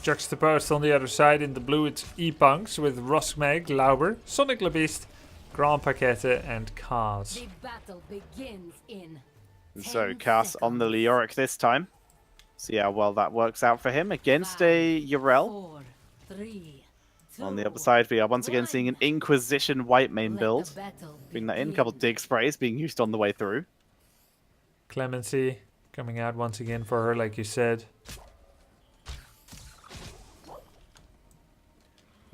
Juxtaposed on the other side in the blue, it's ePunks with Rosmeg, Lauber, Sonic LeBeast, Grand Paquette, and Kaz. The battle begins in So 10 Cass on the seconds. Leoric this time. See how well that works out for him against a 5, Urel. 4, 3, On the 2, other side, we are once again seeing an 1. Inquisition white main Let build. the battle Bring that in, a begin. couple dig sprays being used on the way through. Clemency coming out once again for her, like you said.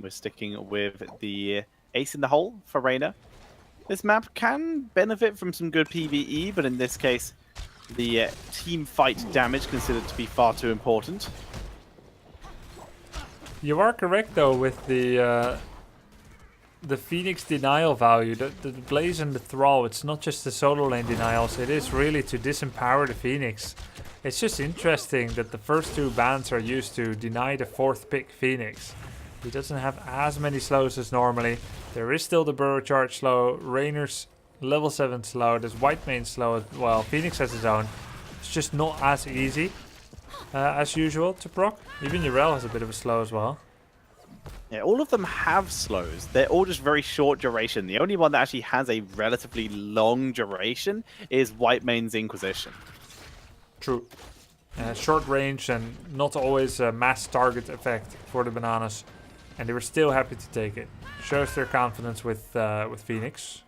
We're sticking with the ace in the hole for Reyna. This map can benefit from some good PvE, but in this case, the team fight damage considered to be far too important. You are correct though with the Phoenix denial value, the Blaze and the Thrall. It's not just the solo lane denials, it is really to disempower the Phoenix. It's just interesting that the first two bans are used to deny the fourth pick Phoenix. He doesn't have as many slows as normally. There is still the Burrow Charge slow, Rainer's level 7 slow, there's White Mane slow as well, Phoenix has his own. It's just not as easy as usual to proc. Even Urel has a bit of a slow as well. Yeah, all of them have slows. They're all just very short duration. The only one that actually has a relatively long duration is White Mane's Inquisition. True. Short range and not always a mass target effect for the bananas. And they were still happy to take it. Shows their confidence with Phoenix.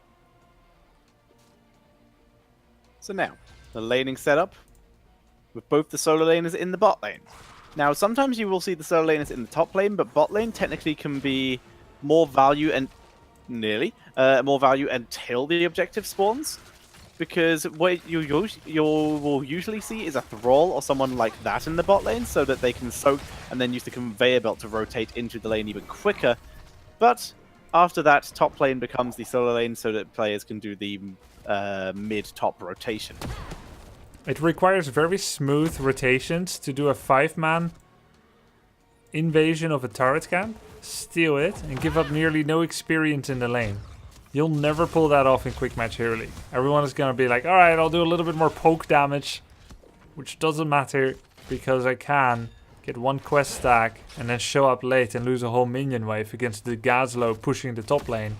So now, the laning setup with both the solo laners in the bot lane. Now, sometimes you will see the solo laners in the top lane, but bot lane technically can be more value and more value until the objective spawns. Because what you will usually see is a Thrall or someone like that in the bot lane, so that they can soak and then use the conveyor belt to rotate into the lane even quicker. But after that, top lane becomes the solo lane, so that players can do the mid-top rotation. It requires very smooth rotations to do a 5-man invasion of a turret camp, steal it, and give up nearly no experience in the lane. You'll never pull that off in Quick Match Hero League. Everyone is going to be like, alright, I'll do a little bit more poke damage, which doesn't matter because I can get one quest stack and then show up late and lose a whole minion wave against the Gazlo pushing the top lane.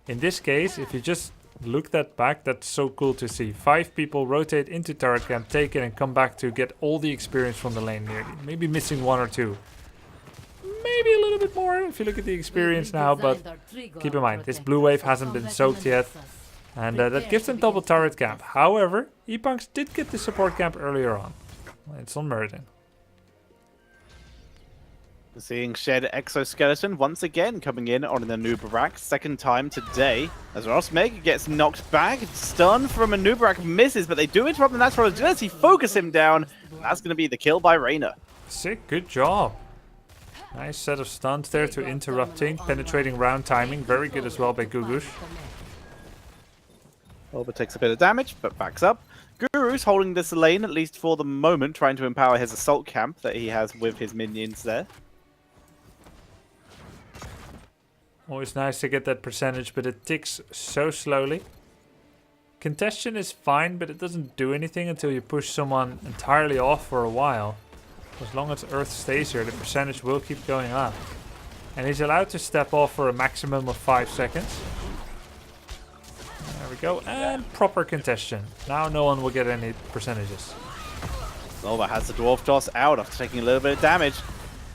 In this case, if you just look that back, that's so cool to see. 5 people rotate into turret camp, take it, and come back to get all the experience from the lane nearly. Maybe missing 1 or 2. Maybe a little bit more if you look at the experience now, but keep in mind, this blue wave hasn't been soaked yet. And that gives them double turret camp. However, ePunks did get the support camp earlier on. It's on Meriden. Seeing Shed Exoskeleton once again coming in on an Anubarak, second time today. As Rosmeg gets knocked back, stun from Anubarak, misses, but they do interrupt the natural agility, focus him down. That's going to be the kill by Reyna. Sick, good job. Nice set of stuns there to interrupting, penetrating round timing. Very good as well by Gugush. Olber takes a bit of damage, but backs up. Guru's holding this lane, at least for the moment, trying to empower his assault camp that he has with his minions there. Always nice to get that percentage, but it ticks so slowly. Congestion is fine, but it doesn't do anything until you push someone entirely off for a while. As long as Earth stays here, the percentage will keep going up. And he's allowed to step off for a maximum of 5 seconds. There we go, and proper congestion. Now no one will get any percentages. Olber has the Dwarf Toss out after taking a little bit of damage.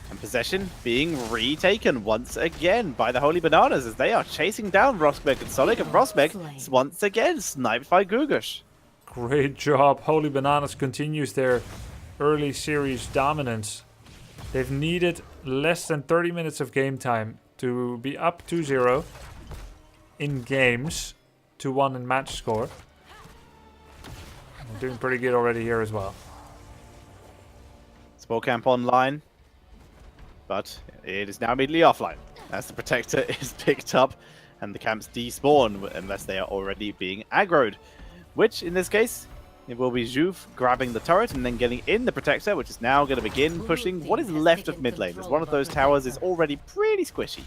And possession being retaken once again by the Holy Bananas as they are chasing down Rosmeg and Sonic, and Rosmeg is once again sniped by Gugush. Great job. Holy Bananas continues their early series dominance. They've needed less than 30 minutes of game time to be up 2-0 in games, 2-1 in match score. They're doing pretty good already here as well. Spore camp online, but it is now immediately offline as the Protector is picked up and the camps despawn unless they are already being aggroed, which in this case it will be Juve grabbing the turret and then getting in the Protector, which is now going to begin pushing what is left of mid lane, as one of those towers is already pretty squishy.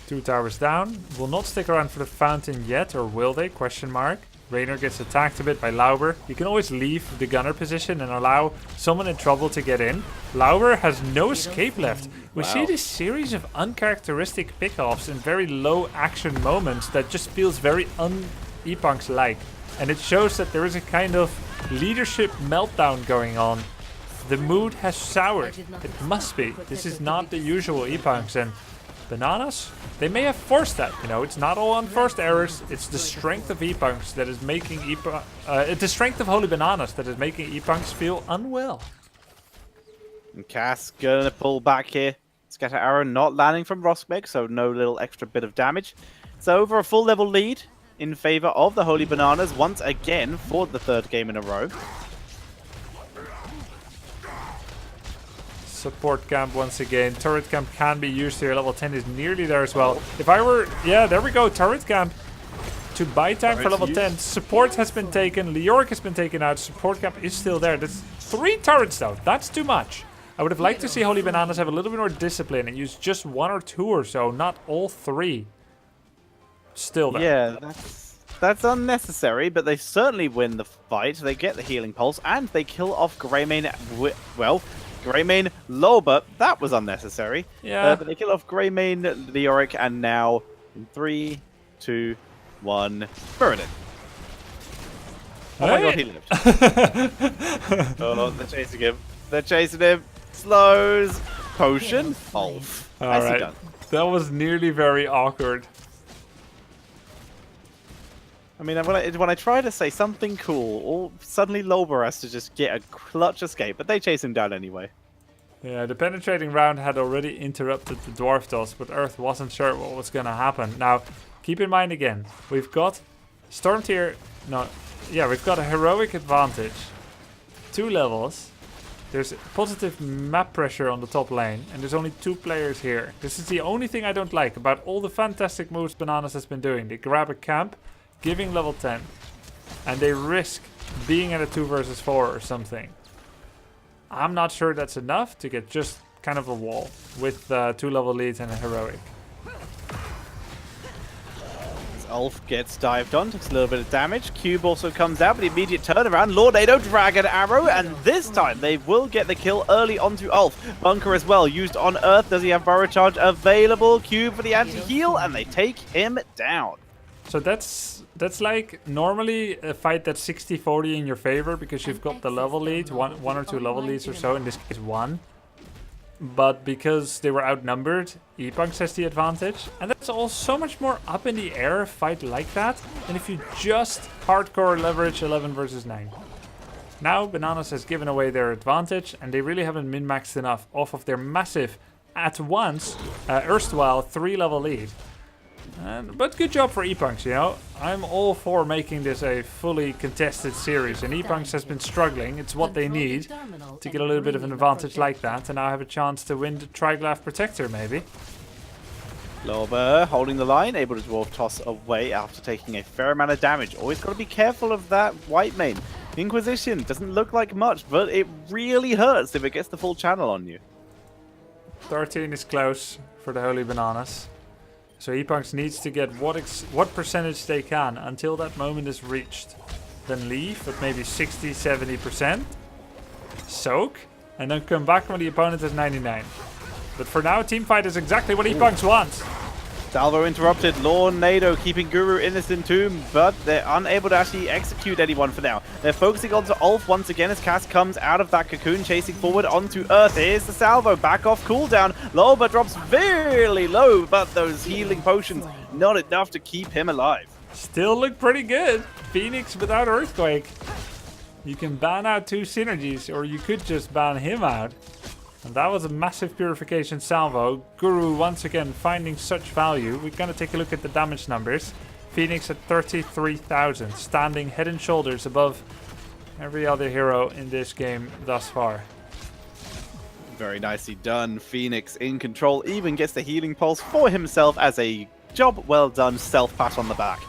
2 towers down. Will not stick around for the fountain yet, or will they? Question mark. Raynor gets attacked a bit by Lauber. You can always leave the gunner position and allow someone in trouble to get in. Lauber has no escape left. We see this series of uncharacteristic pickoffs in very low action moments that just feels very ePunks-like. And it shows that there is a kind of leadership meltdown going on. The mood has soured. It must be. This is not the usual ePunks, and Bananas, they may have forced that. You know, it's not all unforced errors. It's the strength of ePunks that is making the strength of Holy Bananas that is making ePunks feel unwell. And Cass gonna pull back here. Scatter arrow not landing from Roskmeg, so no little extra bit of damage. So over a full level lead in favor of the Holy Bananas once again for the 3rd game in a row. Support camp once again. Turret camp can be used here. Level 10 is nearly there as well. If I were... Yeah, there we go. Turret camp. To buy time for level 10. Support has been taken. Leoric has been taken out. Support camp is still there. That's 3 turrets though. That's too much. I would have liked to see Holy Bananas have a little bit more discipline and use just 1 or 2 or so, not all 3. Still there. Yeah, that's unnecessary, but they certainly win the fight. They get the healing pulse and they kill off Greymane. Well, Greymane low, but that was unnecessary. Yeah. But they kill off Greymane, Leoric, and now in 3, 2, 1, Burn it. Oh my god, he lived. Oh, they're chasing him. They're chasing him. Slows. Potion. Ulf. Alright. Done. That was nearly very awkward. I mean, when I try to say something cool, suddenly Lober has to just get a clutch escape, but they chase him down anyway. Yeah, the penetrating round had already interrupted the Dwarf toss, but Earth wasn't sure what was going to happen. Now, keep in mind again, we've got Storm Tier... No, yeah, we've got a heroic advantage. 2 levels. There's positive map pressure on the top lane, and there's only 2 players here. This is the only thing I don't like about all the fantastic moves Bananas has been doing. They grab a camp, giving level 10, and they risk being at a 2 versus 4 or something. I'm not sure that's enough to get just kind of a wall with 2 level leads and a heroic. Ulf gets dived on, takes a little bit of damage. Cube also comes out, but immediate turnaround. Lordado, Dragon Arrow, and this time they will get the kill early onto Ulf. Bunker as well, used on Earth. Does he have Burrow Charge available? Cube for the anti-heal, and they take him down. So that's like normally a fight that's 60-40 in your favor because you've got the level lead, one or 2 level leads or so, in this case 1. But because they were outnumbered, ePunks has the advantage. And that's all so much more up in the air, a fight like that, than if you just hardcore leverage 11 versus 9. Now Bananas has given away their advantage, and they really haven't min-maxed enough off of their massive, at once, erstwhile 3 level lead. But good job for ePunks, you know. I'm all for making this a fully contested series, and ePunks has been struggling. It's what they need to get a little bit of an advantage like that, and now have a chance to win the Triglav Protector, maybe. Lober holding the line, able to dwarf toss away after taking a fair amount of damage. Always got to be careful of that white main. Inquisition doesn't look like much, but it really hurts if it gets the full channel on you. 13 is close for the Holy Bananas. So ePunks needs to get what percentage they can until that moment is reached. Then leave at maybe 60-70%. Soak. And then come back when the opponent is 99. But for now, teamfight is exactly what ePunks wants. Salvo interrupted. Lornado keeping Guru in this entomb, but they're unable to actually execute anyone for now. They're focusing onto Ulf once again as Cass comes out of that cocoon, chasing forward onto Earth. Here's the salvo, back off cooldown. Loba drops very low, but those healing potions, not enough to keep him alive. Still look pretty good. Phoenix without Earthquake. You can ban out 2 synergies, or you could just ban him out. And that was a massive purification salvo. Guru once again finding such value. We're going to take a look at the damage numbers. Phoenix at 33,000, standing head and shoulders above every other hero in this game thus far. Very nicely done. Phoenix in control, even gets the healing pulse for himself as a job well done, self-pat on the back.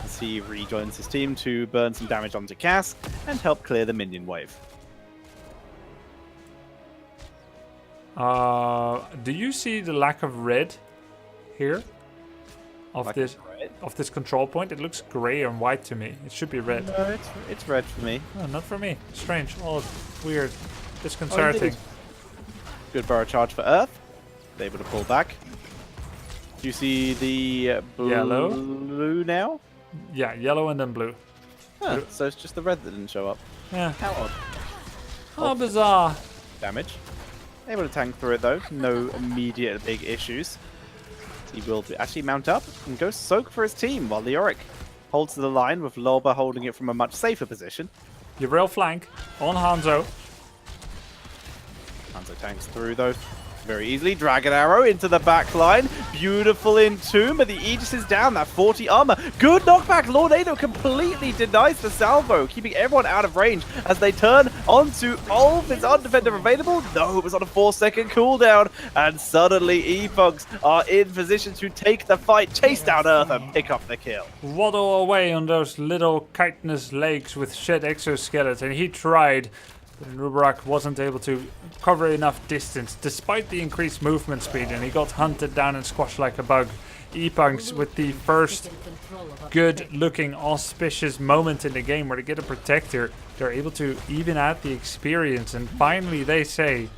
As he rejoins his team to burn some damage onto Cass and help clear the minion wave. Do you see the lack of red here? Of Lack this? of red? of this control point, it looks gray and white to me. It should be red. No, it's red for me. No, not for me. Strange. Oh, weird. Oh, Disconcerting. indeed. Good burrow charge for Earth. They're able to pull back. Do you see the Yellow. blue now? Yeah, yellow and then blue. Huh, so it's just the red that didn't show up. Yeah. How odd. How bizarre. Damage. Able to tank through it though. No immediate big issues. He will actually mount up and go soak for his team while Leoric holds the line with Loba holding it from a much safer position. Your rail flank on Hanzo. Hanzo tanks through though very easily. Dragon Arrow into the back line. Beautiful Entomb, but the Aegis is down. That 40 armor. Good knockback. Lornado completely denies the salvo, keeping everyone out of range as they turn onto Ulf. Is Undefender available? No, it was on a 4-second cooldown. And suddenly ePunks are in position to take the fight, chase down Earth and pick up the kill. Waddle away on those little chitinous legs with shed exoskeleton. He tried, but Rubarak wasn't able to cover enough distance despite the increased movement speed, and he got hunted down and squashed like a bug. ePunks with the first good looking auspicious moment in the game where they get a protector. They're able to even out the experience, and finally they say,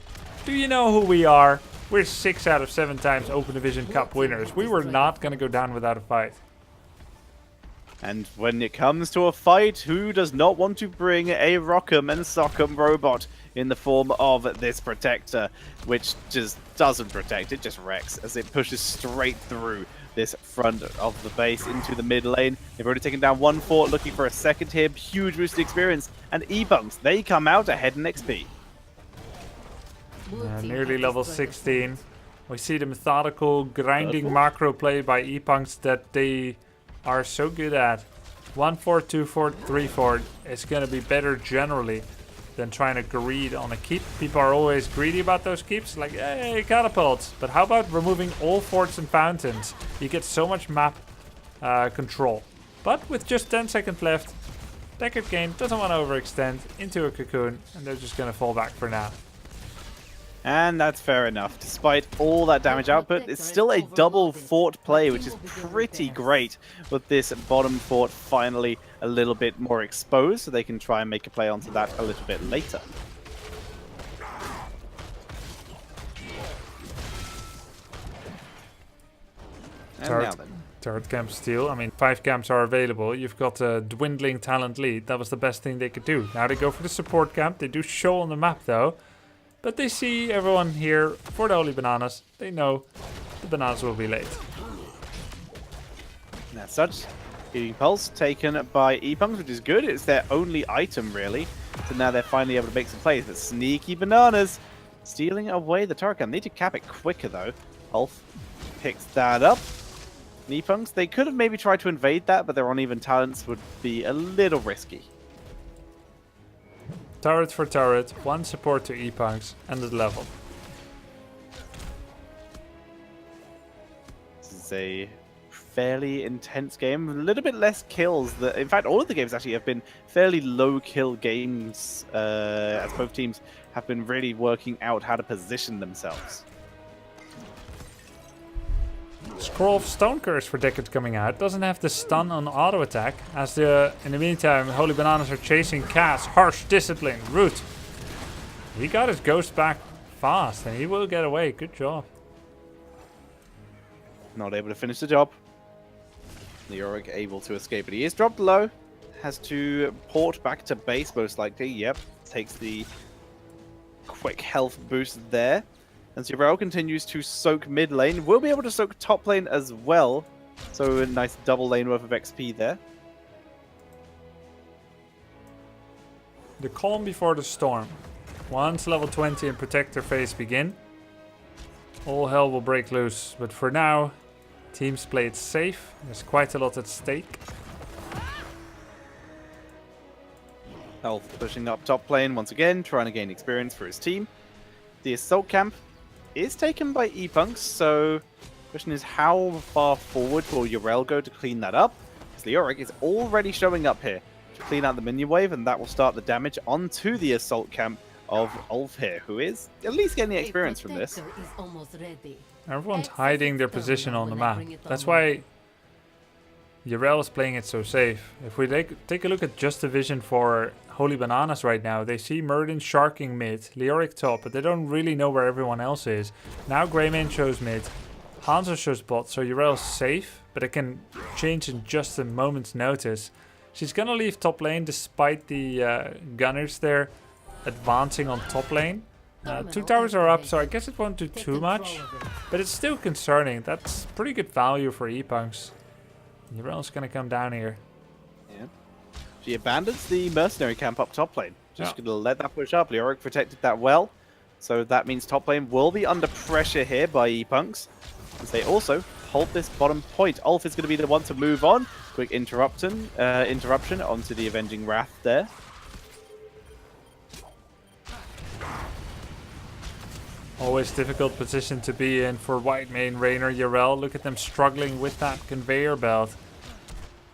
do you know who we are? We're 6 out of 7 times Open Division Cup winners. We were not going to go down without a fight. And when it comes to a fight, who does not want to bring a Rock'em and Sock'em robot in the form of this Protector, which just doesn't protect, it just wrecks as it pushes straight through this front of the base into the mid lane. They've already taken down one fort, looking for a second here. Huge boosted experience. And ePunks, they come out ahead in XP. Nearly level 16. We see the methodical grinding macro play by ePunks that they are so good at. 1 fort, 2 fort, 3 fort is going to be better generally than trying to greed on a keep. People are always greedy about those keeps, like, hey, catapults. But how about removing all forts and fountains? You get so much map control. But with just 10 seconds left, Deckard Game doesn't want to overextend into a cocoon, and they're just going to fall back for now. And that's fair enough. Despite all that damage output, it's still a double fort play, which is pretty great, with this bottom fort finally a little bit more exposed, so they can try and make a play onto that a little bit later. And now then. Turret camp steal. I mean, 5 camps are available. You've got a dwindling talent lead. That was the best thing they could do. Now they go for the support camp. They do show on the map though. But they see everyone here for the Holy Bananas. They know the bananas will be late. And as such, Healing Pulse taken by ePunks, which is good. It's their only item, really. So now they're finally able to make some plays. But sneaky bananas stealing away the turret camp. Need to cap it quicker, though. Ulf picks that up. ePunks, they could have maybe tried to invade that, but their uneven talents would be a little risky. Turret for turret, 1 support to ePunks, and the level. This is a fairly intense game. A little bit less kills. In fact, all of the games actually have been fairly low kill games, as both teams have been really working out how to position themselves. Scroll of Stone Curse for Deckard coming out. Doesn't have the stun on auto attack. As in the meantime, Holy Bananas are chasing Cass. Harsh Discipline. Root. He got his ghost back fast and he will get away. Good job. Not able to finish the job. Leoric able to escape, but he is dropped low. Has to port back to base most likely. Yep. Takes the quick health boost there. And Zero continues to soak mid lane. We'll be able to soak top lane as well. So a nice double lane worth of XP there. The calm before the storm. Once level 20 and Protector phase begin, all hell will break loose. But for now, teams play it safe. There's quite a lot at stake. Elf pushing up top lane once again, trying to gain experience for his team. The assault camp is taken by ePunks, so the question is how far forward will Yrel go to clean that up? Because Leoric is already showing up here to clean out the minion wave, and that will start the damage onto the assault camp of Ulf here, who is at least getting the experience from this. Everyone's hiding their position on the map. That's why Yrel is playing it so safe. If we take a look at just the vision for Holy Bananas right now, they see Murden sharking mid, Leoric top, but they don't really know where everyone else is. Now Greymane shows mid, Hanzo shows bot, so Yrel's safe, but it can change in just a moment's notice. She's gonna leave top lane despite the gunners there advancing on top lane. 2 towers are up, so I guess it won't do too much, but it's still concerning. That's pretty good value for ePunks. Yrel's gonna come down here. Yeah. She abandons the mercenary camp up top lane. Just gonna let that push up. Leoric protected that well. So that means top lane will be under pressure here by ePunks. As they also hold this bottom point. Ulf is gonna be the one to move on. Quick interruption onto the Avenging Wrath there. Always difficult position to be in for Whitemane, Raynor, Yrel. Look at them struggling with that conveyor belt.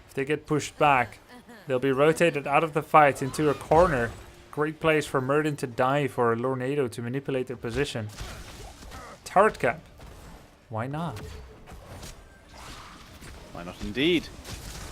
If they get pushed back, they'll be rotated out of the fight into a corner. Great place for Murden to dive or Lornado to manipulate their position. Turret cap. Why not? Why not indeed?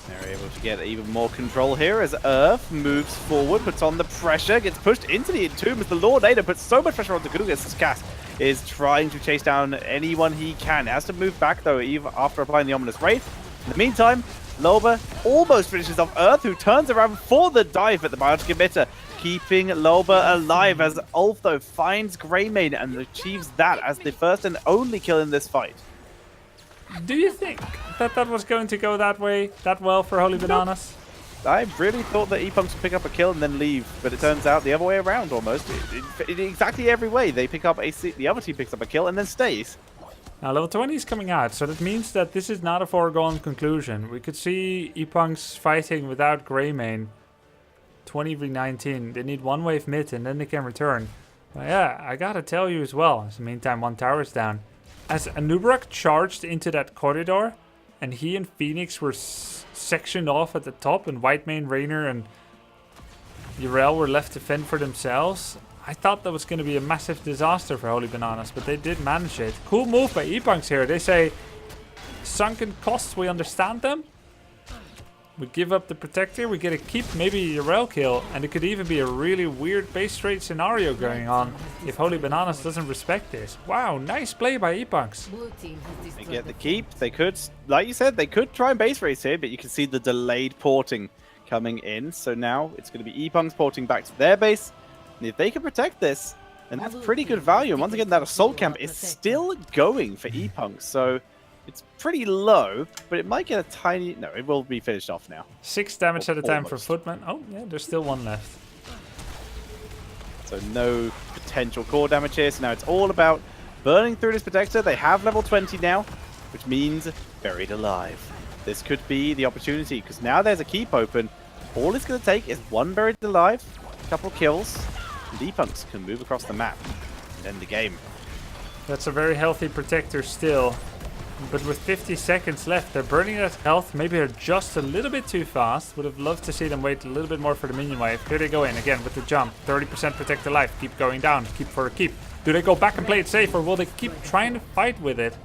They're able to get even more control here as Earth moves forward, puts on the pressure, gets pushed into the Entomb as the Lornado puts so much pressure onto Gugas as Cass is trying to chase down anyone he can. Has to move back though, even after applying the Ominous Wraith. In the meantime, Loba almost finishes off Earth, who turns around for the dive at the Biotic Emitter, keeping Loba alive as Ulf though finds Greymane and achieves that as the first and only kill in this fight. Do you think that was going to go that way, that well for Holy Bananas? I really thought that ePunks would pick up a kill and then leave, but it turns out the other way around almost. In exactly every way, they pick up the other team picks up a kill and then stays. Now level 20 is coming out, so that means that this is not a foregone conclusion. We could see ePunks fighting without Greymane. 20v19, they need one wave mid and then they can return. But yeah, I gotta tell you as well, in the meantime 1 tower is down. As Anubrak charged into that corridor, and he and Phoenix were sectioned off at the top, and Whitemane, Raynor, and Yrel were left to fend for themselves, I thought that was going to be a massive disaster for Holy Bananas, but they did manage it. Cool move by ePunks here. They say, sunken costs, we understand them. We give up the Protector, we get a keep, maybe a Yrel kill, and it could even be a really weird base trade scenario going on if Holy Bananas doesn't respect this. Wow, nice play by ePunks. They get the keep. They could, like you said, they could try and base race here, but you can see the delayed porting coming in. So now it's going to be ePunks porting back to their base. And if they can protect this, then that's pretty good value. And once again, that assault camp is still going for ePunks. So it's pretty low, but it might get a tiny... No, it will be finished off now. 6 damage at a time for Footman. Oh, yeah, there's still 1 left. So no potential core damage here. So now it's all about burning through this Protector. They have level 20 now, which means buried alive. This could be the opportunity, because now there's a keep open. All it's going to take is 1 buried alive, a couple kills, and ePunks can move across the map and end the game. That's a very healthy Protector still. But with 50 seconds left, they're burning out health. Maybe they're just a little bit too fast. Would have loved to see them wait a little bit more for the minion wave. Here they go in again with the jump. 30% protect their life. Keep going down. Keep for a keep. Do they go back and play it safe, or will they keep trying to fight with it?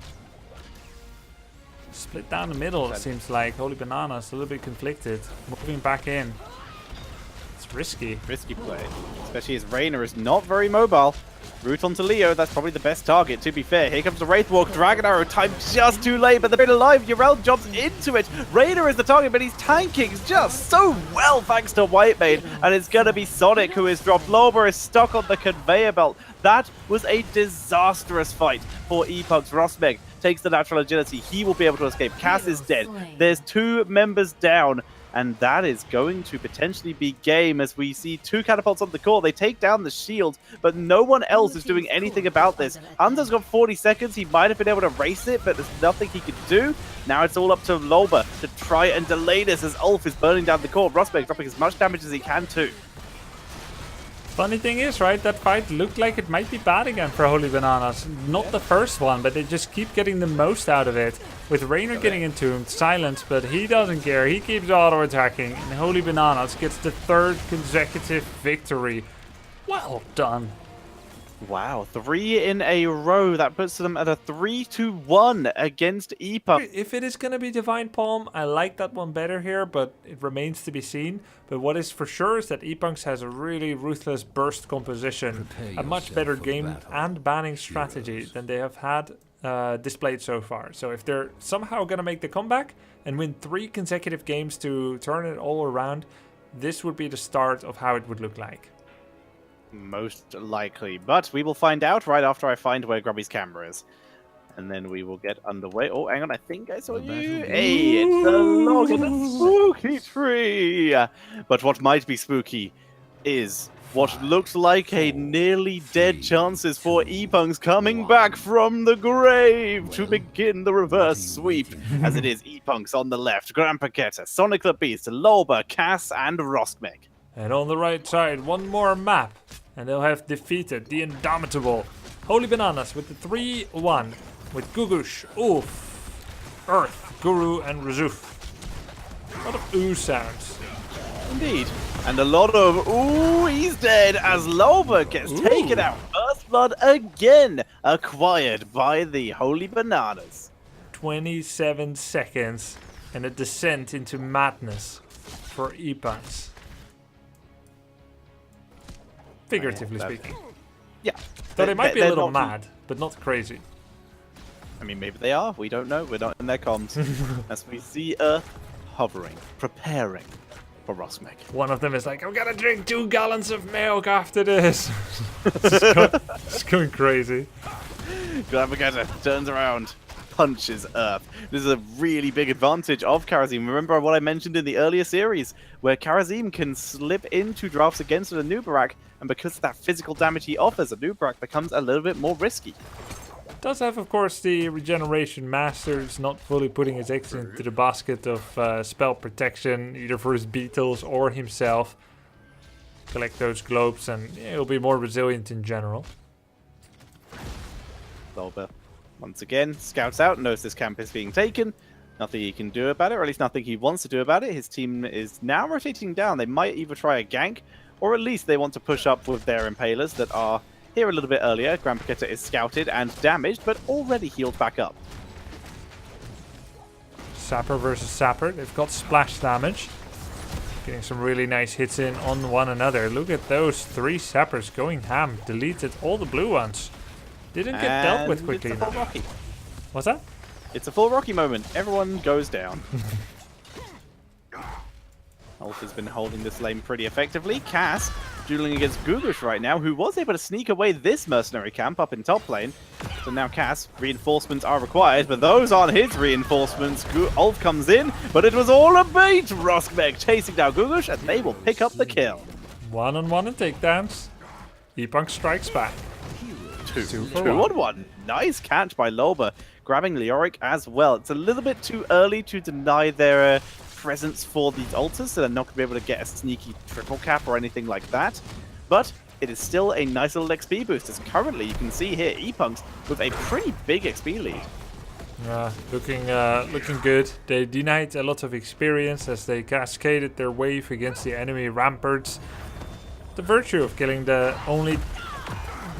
Split down the middle, it seems like. Holy Bananas, a little bit conflicted. Moving back in. It's risky. Risky play. Especially as Raynor is not very mobile. Root onto Leo, that's probably the best target, to be fair. Here comes the Wraithwalk, Dragon Arrow, time just too late, but they're alive. Yrel jumps into it. Raynor is the target, but he's tanking just so well thanks to Whitemane. And it's going to be Sonic who is dropped. Loba is stuck on the conveyor belt. That was a disastrous fight for ePunks. Rosmeg takes the natural agility. He will be able to escape. Cass is dead. There's 2 members down. And that is going to potentially be game as we see 2 catapults on the core. They take down the shield, but no one else is doing anything about this. Hunter's got 40 seconds. He might have been able to race it, but there's nothing he could do. Now it's all up to Loba to try and delay this as Ulf is burning down the core. Rosberg dropping as much damage as he can too. Funny thing is, right, that fight looked like it might be bad again for Holy Bananas. Not the first one, but they just keep getting the most out of it. With Raynor getting entombed, silence, but he doesn't care. He keeps auto-attacking, and Holy Bananas gets the 3rd consecutive victory. Well done. Wow, 3 in a row. That puts them at a 3-1 against ePunks. If it is going to be Divine Palm, I like that one better here, but it remains to be seen. But what is for sure is that ePunks has a really ruthless burst composition, a much better game and banning strategy than they have had displayed so far. So if they're somehow going to make the comeback and win 3 consecutive games to turn it all around, this would be the start of how it would look like. Most likely, but we will find out right after I find where Grubby's camera is. And then we will get underway. Oh, hang on, I think I saw you. Hey, it's the log in the spooky tree. But what might be spooky is what looks like a nearly dead chances for ePunks coming back from the grave to begin the reverse sweep. As it is ePunks on the left, Grampaketa, Sonic the Beast, Lolba, Cass, and Roskmek. And on the right side, one more map. And they'll have defeated the indomitable Holy Bananas with the 3-1. With Gugush, Oof, Earth, Guru, and Razuf. A lot of ooh sounds. Indeed. And a lot of ooh, he's dead as Lolba gets taken out. Earthblood again acquired by the Holy Bananas. 27 seconds and a descent into madness for ePunks. Figuratively speaking. Yeah. So they might be a they're little not- mad, but not crazy. I mean, maybe they are. We don't know. We're not in their comms. As we see Earth hovering, preparing for Roskmek. One of them is like, I'm gonna drink 2 gallons of milk after this. It's going crazy. Glamagata turns around, punches Earth. This is a really big advantage of Karazim. Remember what I mentioned in the earlier series, where Karazim can slip into drafts against an Anubarak, and because of that physical damage he offers, Anubarak becomes a little bit more risky. Does have, of course, the regeneration masters, not fully putting his eggs into the basket of spell protection, either for his beetles or himself. Collect those globes and he'll be more resilient in general. Lolba, once again, scouts out, knows this camp is being taken. Nothing he can do about it, or at least nothing he wants to do about it. His team is now rotating down. They might either try a gank, or at least they want to push up with their impalers that are here a little bit earlier. Grampaketa is scouted and damaged, but already healed back up. Sapper versus Sapper. They've got splash damage. Getting some really nice hits in on one another. Look at those 3 Sappers going ham. Deleted all the blue ones. Didn't get dealt with quickly It's a full enough. Rocky. What's that? It's a full Rocky moment. Everyone goes down. Ulf has been holding this lane pretty effectively. Cass dueling against Gugush right now, who was able to sneak away this mercenary camp up in top lane. So now Cass, reinforcements are required, but those aren't his reinforcements. Ulf comes in, but it was all a bait. Roskmek chasing down Gugush, and they will pick up the kill. 1-on-1 and takedowns. ePunks strikes back. 2 for 1. Nice catch by Lolba, grabbing Leoric as well. It's a little bit too early to deny their presence for these altars, so they're not going to be able to get a sneaky triple cap or anything like that. But it is still a nice little XP boost, as currently you can see here ePunks with a pretty big XP lead. Looking good. They denied a lot of experience as they cascaded their wave against the enemy ramparts. The virtue of killing the only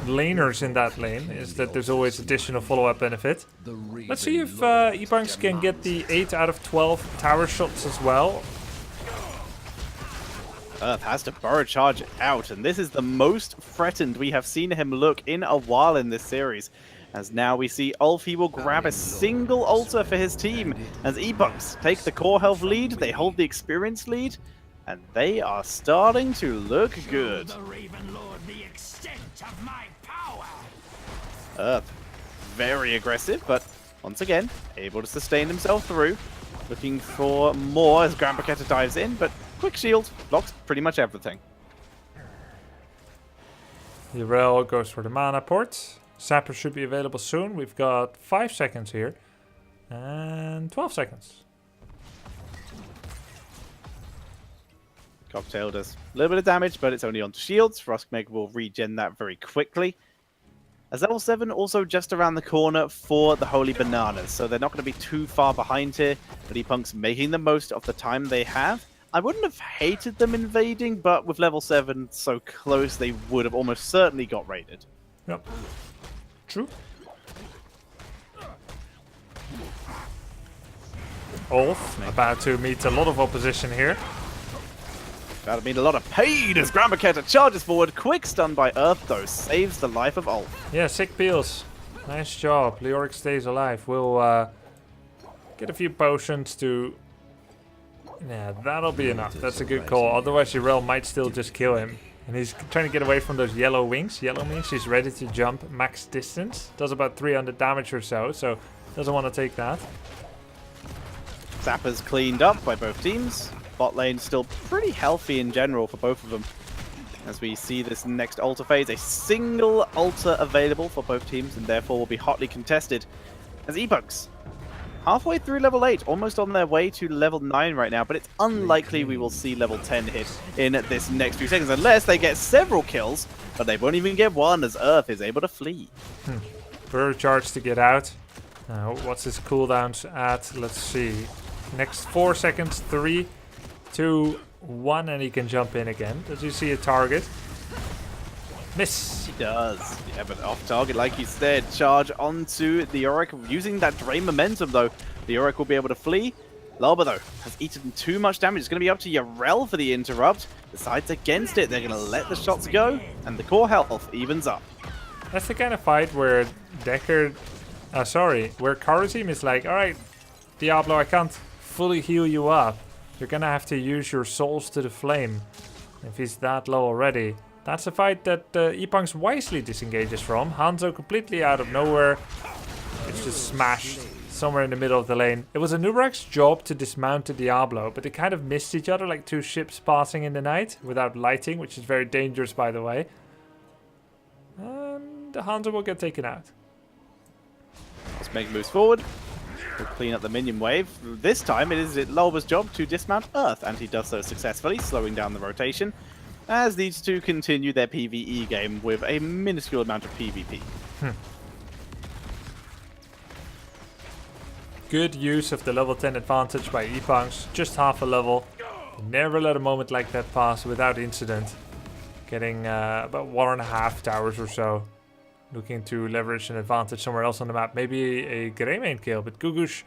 laners in that lane is that there's always additional follow-up benefit. Let's see if ePunks can get the 8 out of 12 tower shots as well. Earth has to burrow charge out, and this is the most threatened we have seen him look in a while in this series. As now we see Ulfi will grab a single altar for his team, as ePunks take the core health lead, they hold the experience lead, and they are starting to look good. Earth, very aggressive, but once again, able to sustain himself through. Looking for more as Grampaketa dives in, but quick shield blocks pretty much everything. Urel goes for the mana port. Sapper should be available soon. We've got 5 seconds here. And 12 seconds. Cocktail does a little bit of damage, but it's only onto shields. Roskmek will regen that very quickly. As level 7 also just around the corner for the Holy Bananas, so they're not going to be too far behind here. But ePunks making the most of the time they have. I wouldn't have hated them invading, but with level 7 so close, they would have almost certainly got raided. Yep. True. Ulf about to meet a lot of opposition here. That'll mean a lot of pain as Grandmaketa charges forward. Quick stun by Earth, though, saves the life of Ulf. Yeah, sick peels. Nice job. Leoric stays alive. We'll get a few potions to... Yeah, that'll be enough. That's a good call. Otherwise, Jarell might still just kill him. And he's trying to get away from those yellow wings. Yellow means he's ready to jump max distance. Does about 300 damage or so doesn't want to take that. Zapper's cleaned up by both teams. Bot lane still pretty healthy in general for both of them. As we see this next altar phase, a single altar available for both teams and therefore will be hotly contested. As ePunks, halfway through level 8, almost on their way to level 9 right now, but it's unlikely we will see level 10 hit in this next few seconds unless they get several kills, but they won't even get one as Earth is able to flee. Bird charge to get out. What's his cooldowns at? Let's see. Next 4 seconds, 3, 2, 1, and he can jump in again. Does he see a target? Miss. He does. Yeah, but off target, like you said. Charge onto the Yorick. Using that drain momentum, though, the Yorick will be able to flee. Laba, though, has eaten too much damage. It's going to be up to Jarell for the interrupt. Decides against it. They're going to let the shots go, and the core health evens up. That's the kind of fight where where Kharazim is like, alright, Diablo, I can't fully heal you up. You're going to have to use your souls to the flame. If he's that low already. That's a fight that ePunks wisely disengages from. Hanzo completely out of nowhere. It's just smashed somewhere in the middle of the lane. It was Anubarak's job to dismount the Diablo, but they kind of missed each other like two ships passing in the night without lighting, which is very dangerous, by the way. And Hanzo will get taken out. Let's make moves forward. We'll clean up the minion wave. This time it is Lolba's job to dismount Earth, and he does so successfully, slowing down the rotation, as these two continue their PvE game with a minuscule amount of PvP. Good use of the level 10 advantage by ePunks, just half a level. Never let a moment like that pass without incident. Getting about 1.5 towers or so. Looking to leverage an advantage somewhere else on the map. Maybe a Greymane kill, but Gugush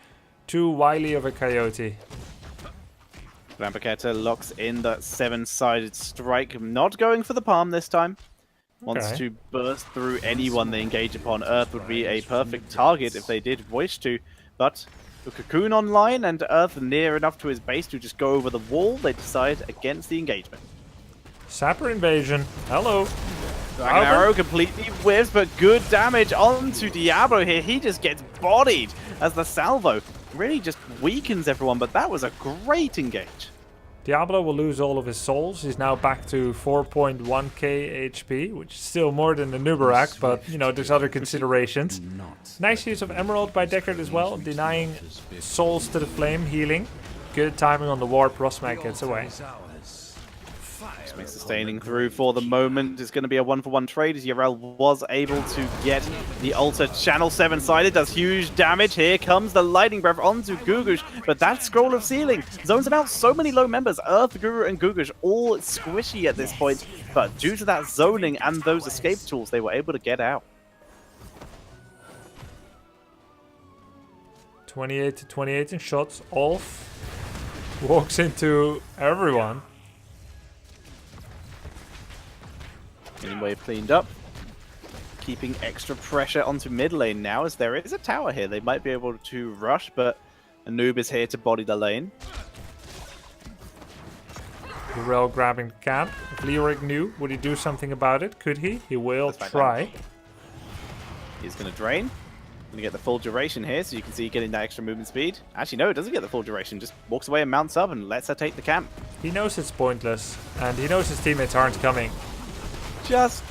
too wily of a coyote. Grandmaketa locks in that 7-sided strike, not going for the palm this time. Wants to burst through anyone they engage upon. Earth would be a perfect target if they did wish to, but with Cocoon online and Earth near enough to his base to just go over the wall, they decide against the engagement. Sapper invasion. Hello. Dragon Arrow completely whiffs, but good damage onto Diablo here. He just gets bodied as the salvo really just weakens everyone, but that was a great engage. Diablo will lose all of his souls. He's now back to 4.1k HP, which is still more than the Nubarak, but, you know, there's other considerations. Nice use of Emerald by Deckard as well, denying souls to the flame, healing. Good timing on the warp. Rosmag gets away. Sustaining through for the moment. It's going to be a 1-for-1 trade as Jarell was able to get the altar channel 7-sided. Does huge damage. Here comes the lightning breath onto Gugush, but that scroll of sealing zones him out. So many low members, Earth, Guru, and Gugush, all squishy at this point, but due to that zoning and those escape tools, they were able to get out. 28 to 28 in shots. Ulf walks into everyone. Wave cleaned up. Keeping extra pressure onto mid lane now, as there is a tower here. They might be able to rush, but Anub is here to body the lane. Jarell grabbing the camp. If Leoric knew, would he do something about it? Could he? He will try. He's going to drain. Going to get the full duration here, so you can see getting that extra movement speed. Actually, no, it doesn't get the full duration. Just walks away and mounts up and lets her take the camp. He knows it's pointless, and he knows his teammates aren't coming. Just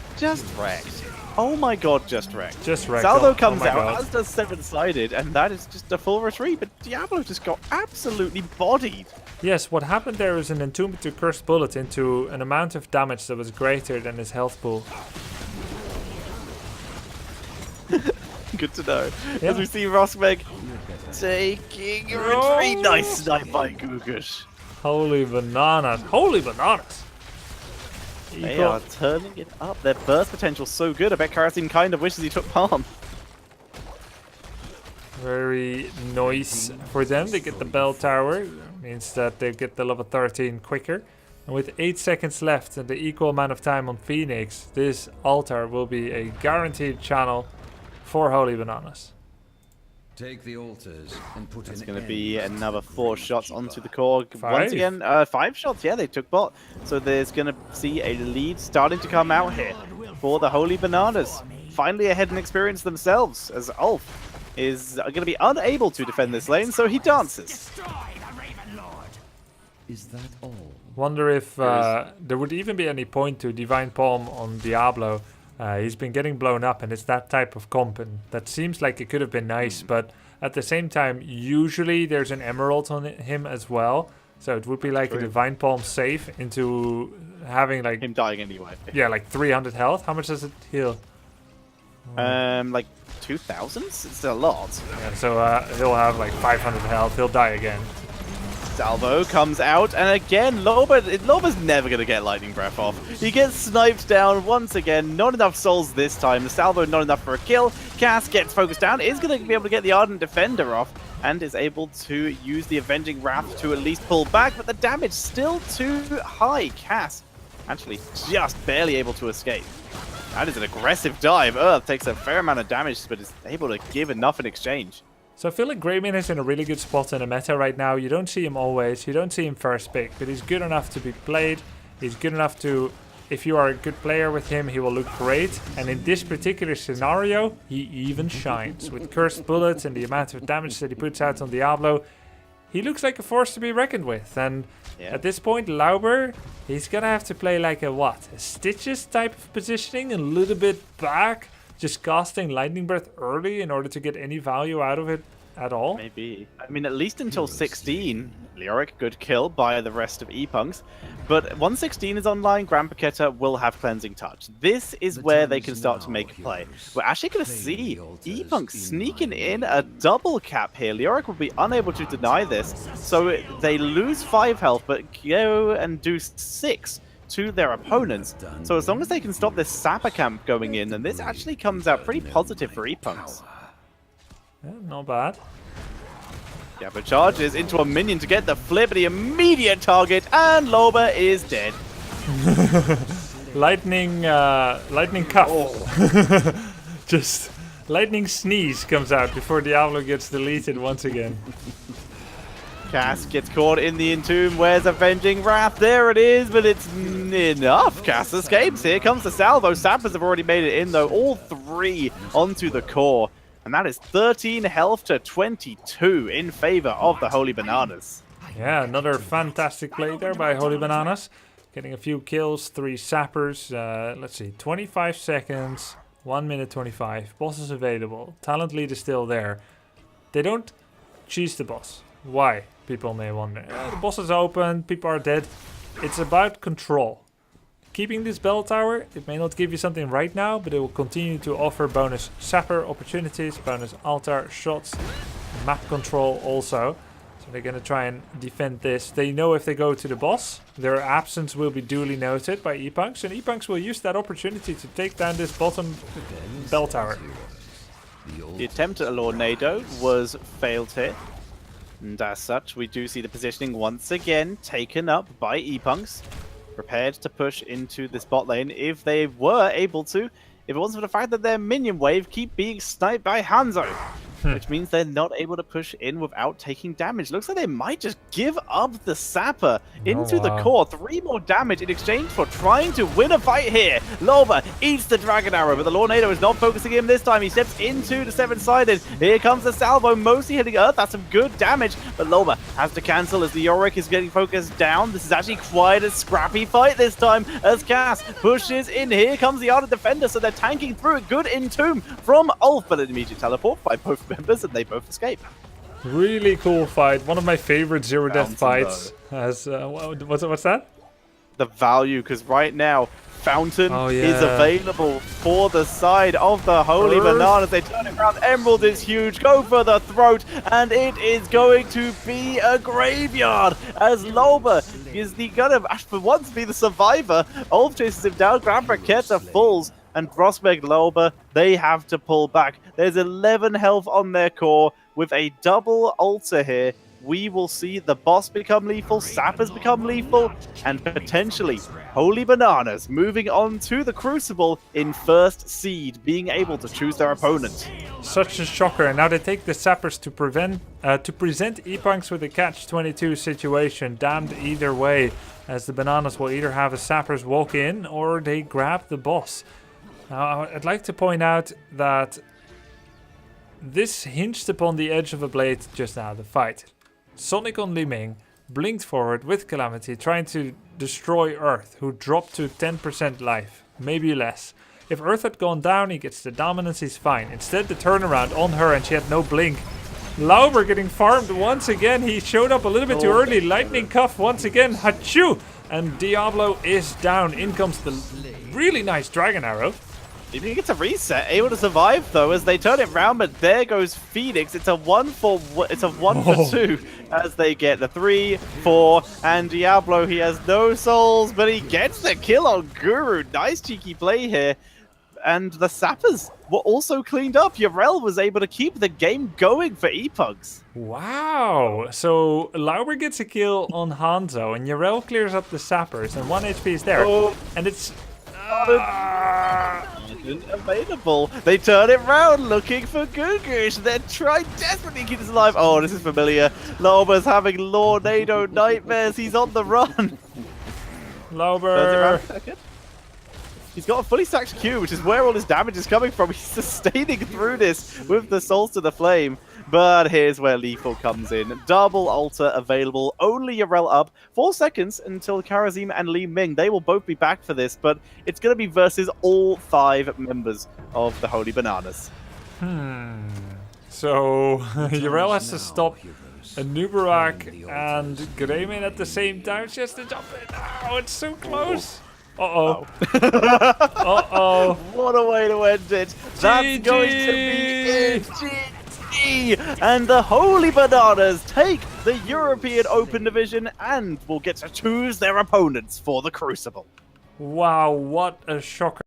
wrecked. Oh my god, just wrecked. Just wrecked. Salvo comes out, as does 7-sided, and that is just a full retreat, but Diablo just got absolutely bodied. Yes, what happened there is an Entombed to Cursed Bullet into an amount of damage that was greater than his health pool. Good to know. Yeah. As we see Rosmeg taking a retreat. Nice snipe by Gugush. Holy bananas. Holy bananas. They Equal. are turning it up. Their burst potential's so good. I bet Karasin kind of wishes he took Palm. Very nice for them. They get the bell tower. Means that they get the level 13 quicker. And with 8 seconds left and the equal amount of time on Phoenix, this altar will be a guaranteed channel for Holy Bananas. Take the altars and put It's an going to end be to another the 4 shots onto the core. 5. Once again, 5 shots. Yeah, they took bot. So there's going to see a lead starting to come out here for the Holy Bananas. Finally ahead in experience themselves, as Ulf is going to be unable to defend this lane, so he dances. Is that all? Wonder if there would even be any point to Divine Palm on Diablo. He's been getting blown up, and it's that type of comp, and that seems like it could have been nice, but at the same time, usually there's an Emerald on him as well, so it would be like a Divine Palm save into having like... Him dying anyway. Yeah, like 300 health. How much does it heal? Like 2,000? It's a lot. Yeah, so he'll have like 500 health. He'll die again. Salvo comes out, and again, Loba's never going to get Lightning Breath off. He gets sniped down once again. Not enough souls this time. The Salvo not enough for a kill. Cass gets focused down, is going to be able to get the Ardent Defender off, and is able to use the Avenging Wrath to at least pull back, but the damage still too high. Cass actually just barely able to escape. That is an aggressive dive. Earth takes a fair amount of damage, but is able to give enough in exchange. So I feel like Greymane is in a really good spot in the meta right now. You don't see him always. You don't see him first pick, but he's good enough to be played. He's good enough to, if you are a good player with him, he will look great. And in this particular scenario, he even shines. With Cursed Bullets and the amount of damage that he puts out on Diablo, he looks like a force to be reckoned with. And at this point, Lauber, he's going to have to play like a what? A Stitches type of positioning, a little bit back. Just casting Lightning Breath early in order to get any value out of it at all? Maybe. I mean, at least until 16, Leoric, good kill by the rest of ePunks. But once 16 is online, Grand Paqueta will have Cleansing Touch. This is where they can start to make a play. We're actually going to see ePunks sneaking in a double cap here. Leoric will be unable to deny this. So they lose 5 health, but go and do 6 to their opponents. So as long as they can stop this Sapper camp going in, then this actually comes out pretty positive for ePunks. Yeah, not bad. Yeah, but charges into a minion to get the flip, the immediate target, and Loba is dead. Lightning cuff. Just lightning sneeze comes out before Diablo gets deleted once again. Cass gets caught in the Entomb. Where's Avenging Wrath? There it is, but it's enough. Cass escapes. Here comes the salvo. Sappers have already made it in, though. All 3 onto the core. And that is 13 health to 22 in favor of the Holy Bananas. Yeah, another fantastic play there by Holy Bananas. Getting a few kills, 3 sappers. Let's see, 25 seconds, 1 minute 25. Boss is available. Talent lead is still there. They don't cheese the boss. Why? People may wonder. The boss is open, people are dead. It's about control. Keeping this bell tower, it may not give you something right now, but it will continue to offer bonus sapper opportunities, bonus altar shots, map control also. So they're going to try and defend this. They know if they go to the boss, their absence will be duly noted by ePunks, and ePunks will use that opportunity to take down this bottom bell tower. The attempt at a Lornado was failed here. And as such, we do see the positioning once again taken up by ePunks. Prepared to push into this bot lane if they were able to. If it wasn't for the fact that their minion wave keep being sniped by Hanzo. Which means they're not able to push in without taking damage. Looks like they might just give up the Sapper into the core. 3 more damage in exchange for trying to win a fight here. Loba eats the Dragon Arrow, but the Lornado is not focusing him this time. He steps into the 7-sided. Here comes the Salvo, mostly hitting Earth. That's some good damage, but Loba has to cancel as the Yorick is getting focused down. This is actually quite a scrappy fight this time as Cass pushes in. Here comes the Ardent Defender, so they're tanking through it. Good Entomb from Ulf, but an immediate teleport by both members, and they both escape. Really cool fight. One of my favorite zero death fights. As what's that? The value, because right now fountain Oh, is yeah. available for the side of the Holy Earth. Bananas. They turn it around. Emerald is huge. Go for the throat. And it is going to be a graveyard as Loba is gonna for once be the survivor. Ulf chases him down. Grand Braqueta falls. And Prospect Loba, they have to pull back. There's 11 health on their core with a double altar here. We will see the boss become lethal, sappers become lethal, and potentially Holy Bananas moving on to the Crucible in first seed, being able to choose their opponent. Such a shocker. And now they take the sappers to present ePunks with a catch-22 situation. Damned either way, as the Bananas will either have a sappers walk in or they grab the boss. Now, I'd like to point out that this hinged upon the edge of a blade just now, the fight. Sonic on Li Ming blinked forward with Calamity, trying to destroy Earth, who dropped to 10% life, maybe less. If Earth had gone down, he gets the dominance, he's fine. Instead, the turnaround on her, and she had no blink. Lauber getting farmed once again. He showed up a little bit too early. Lightning Cuff once again. Hachu! And Diablo is down. In comes the really nice Dragon Arrow. He gets a reset, able to survive though as they turn it round, but there goes Phoenix. It's a one for two as they get the 3, 4, and Diablo. He has no souls, but he gets the kill on Guru. Nice cheeky play here. And the sappers were also cleaned up. Yarel was able to keep the game going for ePunks. Wow. So Lauber gets a kill on Hanzo, and Yarel clears up the sappers, and 1 HP is there. Oh. And it's... Available. They turn it round looking for Gugush. They're trying desperately to keep this alive. Oh, this is familiar. Loba's having Lornado nightmares. He's on the run. Lauber. He's got a fully stacked Q, which is where all his damage is coming from. He's sustaining through this with the Souls to the Flame. But here's where Lethal comes in. Double altar available. Only Yarel up. 4 seconds until Karazim and Li Ming. They will both be back for this, but it's going to be versus all 5 members of the Holy Bananas. So Yarel has to stop a Nubarak and Greymane at the same time. She has to jump in. Oh, it's so close. Uh-oh. Uh-oh. What a way to end it. That's going to be it. And the Holy Bananas take the European Open Division and will get to choose their opponents for the Crucible. Wow, what a shocker.